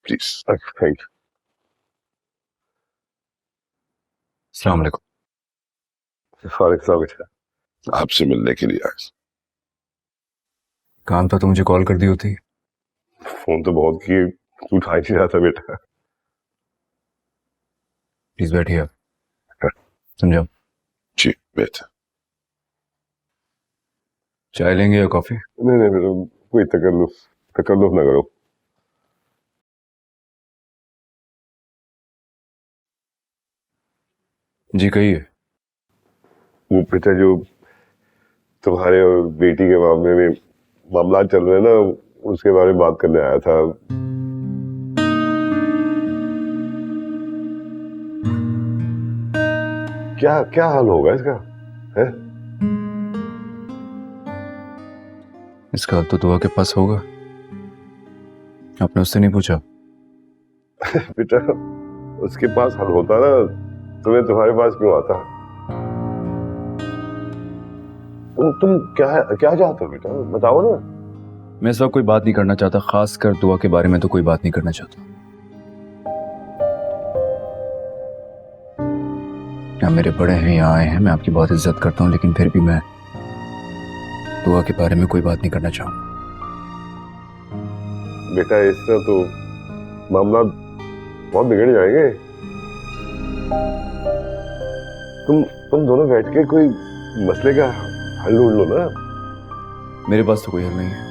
Please. Thank you. अस्सलाम वालेकुम। वालेकुम बेटा, आपसे मिलने के लिए आया। काम था तो मुझे कॉल कर दी होती। फोन तो बहुत किए, तू उठा ही नहीं रहा था बेटा। प्लीज बैठिए आप, समझाओ। जी बेटा। चाय लेंगे या कॉफी? नहीं नहीं बेटा, कोई तकल्लुफ ना करो। जी कहिए। वो बेटा जो तुम्हारे और बेटी के मामले में मामला चल रहे हैं ना, उसके बारे में बात करने आया था। क्या क्या हाल होगा इसका है? इसका हाल तो दुआ के पास होगा। आपने उससे नहीं पूछा? बेटा उसके पास हल होता ना, तुम्हारे पास क्यों आता? तुम क्या क्या चाहते हो बेटा, बताओ ना। मैं इस वक्त कोई बात नहीं करना चाहता, खास कर दुआ के बारे में तो कोई बात नहीं करना चाहता। आप मेरे बड़े हैं, यहाँ आए हैं, मैं आपकी बहुत इज्जत करता हूँ, लेकिन फिर भी मैं दुआ के बारे में कोई बात नहीं करना चाहूँगा। बेटा इस तरह तो मामला बहुत बिगड़ जाएंगे। तुम दोनों बैठ के कोई मसले का हल ढूंढ लो ना। मेरे पास तो कोई हल नहीं है,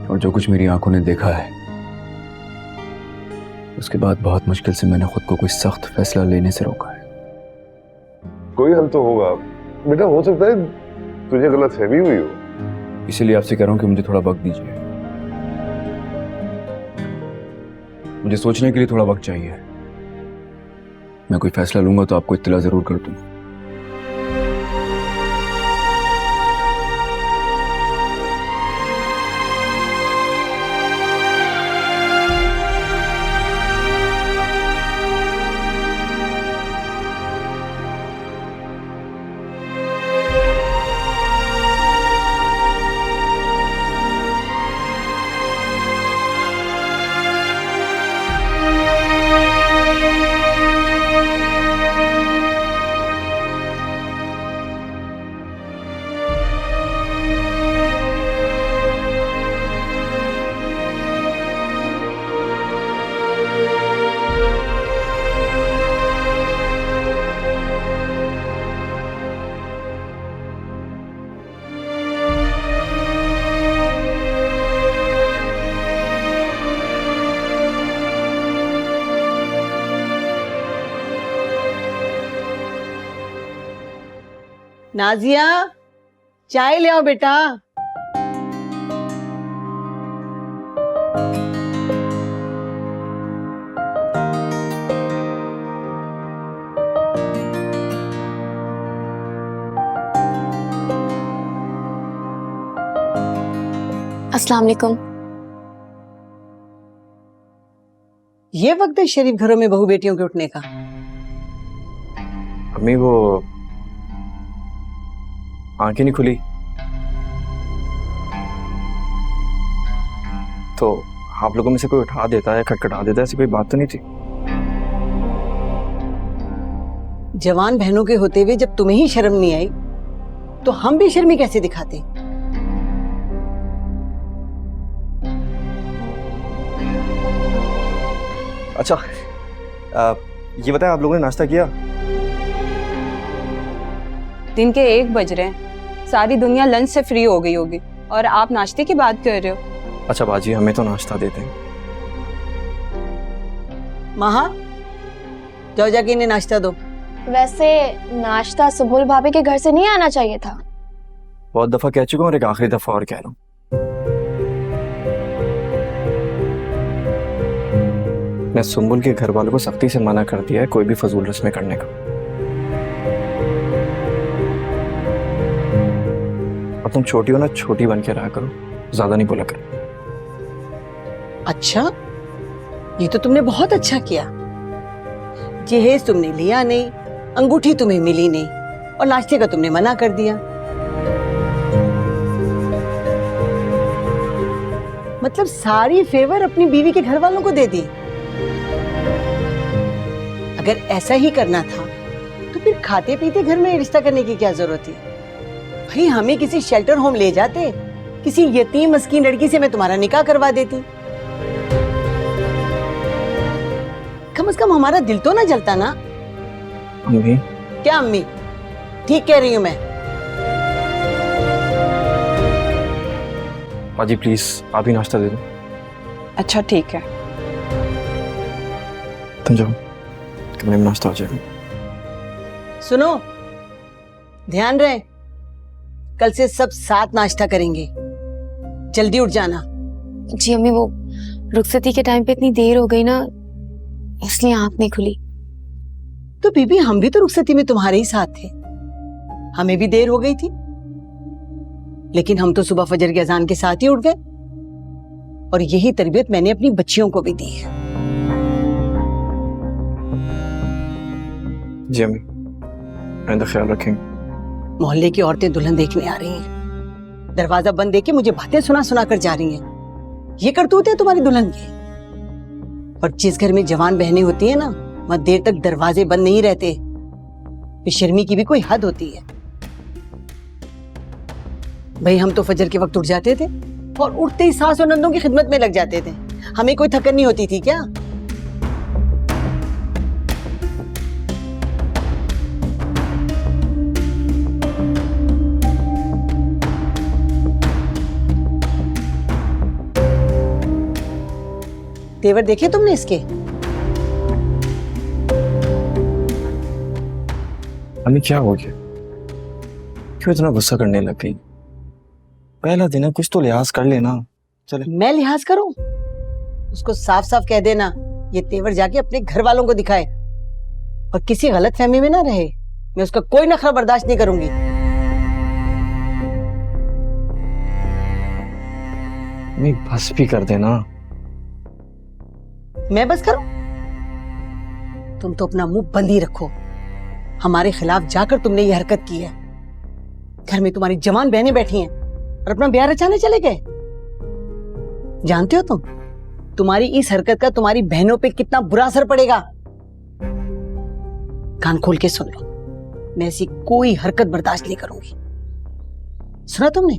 और जो कुछ मेरी आंखों ने देखा है उसके बाद बहुत मुश्किल से मैंने खुद को कोई सख्त फैसला लेने से रोका है। कोई हल तो होगा बेटा, हो सकता है तुझे गलतफहमी हुई हो। इसीलिए आपसे कह रहा हूं कि मुझे थोड़ा वक्त दीजिए, मुझे सोचने के लिए थोड़ा वक्त चाहिए। मैं कोई फैसला लूंगा तो आपको इत्तला जरूर कर दूंगा। नाजिया, चाय ले आओ बेटा। अस्सलाम वालेकुम। ये वक्त है शरीफ घरों में बहू बेटियों के उठने का? अम्मी वो आंखें नहीं खुली तो आप लोगों में से कोई उठा देता है, खटखटा देता है, ऐसी कोई बात तो नहीं थी? जवान बहनों के होते हुए जब तुम्हें ही शर्म नहीं आई तो हम भी शर्मी कैसे दिखाते? अच्छा ये बताएं, आप लोगों ने नाश्ता किया? दिन के 1 बज रहे हैं, सारी दुनिया लंच से फ्री हो गई होगी और आप नाश्ते की बात कर रहे हो। अच्छा बाजी, हमें तो नाश्ता देते हैं। महा, जाओ जाके इन्हें नाश्ता दो। वैसे नाश्ता सुबुल भाभी के घर से नहीं आना चाहिए था। बहुत दफा कह चुका हूँ और एक आखिरी दफा और कह रहा हूँ, मैं सुम्बुल के घर वालों को सख्ती से मना कर दिया है कोई भी फजूल रस्में करने का। और तुम छोटी हो ना, छोटी बन के रहा करो, ज्यादा नहीं बोला करो। अच्छा, ये तो तुमने बहुत अच्छा किया। जहेज तुमने लिया नहीं, अंगूठी तुम्हें मिली नहीं और नाश्ते का तुमने मना कर दिया। मतलब सारी फेवर अपनी बीवी के घर वालों को दे दी। अगर ऐसा ही करना था तो फिर खाते पीते घर में रिश्ता करने की क्या जरूरत थी? भाई हमें किसी शेल्टर होम ले जाते, किसी यतीम मस्कीन लड़की से मैं तुम्हारा निकाह करवा देती। कम से कम हमारा दिल तो ना जलता ना। अम्मी, क्या अम्मी? ठीक कह रही हूं मैं। बाजी प्लीज आप ही नाश्ता दे दो। अच्छा ठीक है। तुम जाओ, कमरे में नाश्ता हो जाएगा। सुनो, ध्यान रहे, कल से सब साथ नाश्ता करेंगे। जल्दी उठ जाना। जी अम्मी, वो रुखसती के टाइम पे इतनी देर हो गई ना, इसलिए आँख नहीं खुली। तो बीबी हम भी तो रुखसती में तुम्हारे ही साथ थे, हमें भी देर हो गई थी, लेकिन हम तो सुबह फजर की अजान के साथ ही उठ गए। और यही तरबियत मैंने अपनी बच्चियों को भी दी है। जी अम्मी, आइंदा ख्याल रखेंगे। मोहल्ले की औरतें दुल्हन देखने आ रही हैं, दरवाजा बंद देके मुझे बातें सुना सुना कर जा रही हैं। ये करतूत है तुम्हारी दुल्हन की। और जिस घर में जवान बहनें होती है ना, वहां देर तक दरवाजे बंद नहीं रहते। बेशर्मी की भी कोई हद होती है। भाई हम तो फजर के वक्त उठ जाते थे और उठते ही सास और नंदों की खिदमत में लग जाते थे। हमें कोई थकन नहीं होती थी क्या? तेवर देखे तुमने इसके? अम्मी क्या हो गया, क्यों इतना गुस्सा करने लग गई? पहला दिन है, कुछ तो लिहाज कर लेना। चले। मैं लिहाज करूं? उसको साफ साफ कह देना ये तेवर जाके अपने घर वालों को दिखाए, और किसी गलत फहमी में ना रहे। मैं उसका कोई नखरा बर्दाश्त नहीं करूंगी। अम्मी बस भी कर देना। मैं बस करूं? तुम तो अपना मुंह बंद ही रखो। हमारे खिलाफ जाकर तुमने ये हरकत की है। घर में तुम्हारी जवान बहनें बैठी हैं और अपना ब्याह रचाने चले गए। जानते हो तुम, तुम्हारी इस हरकत का तुम्हारी बहनों पे कितना बुरा असर पड़ेगा? कान खोल के सुन लो, मैं ऐसी कोई हरकत बर्दाश्त नहीं करूंगी। सुना तुमने?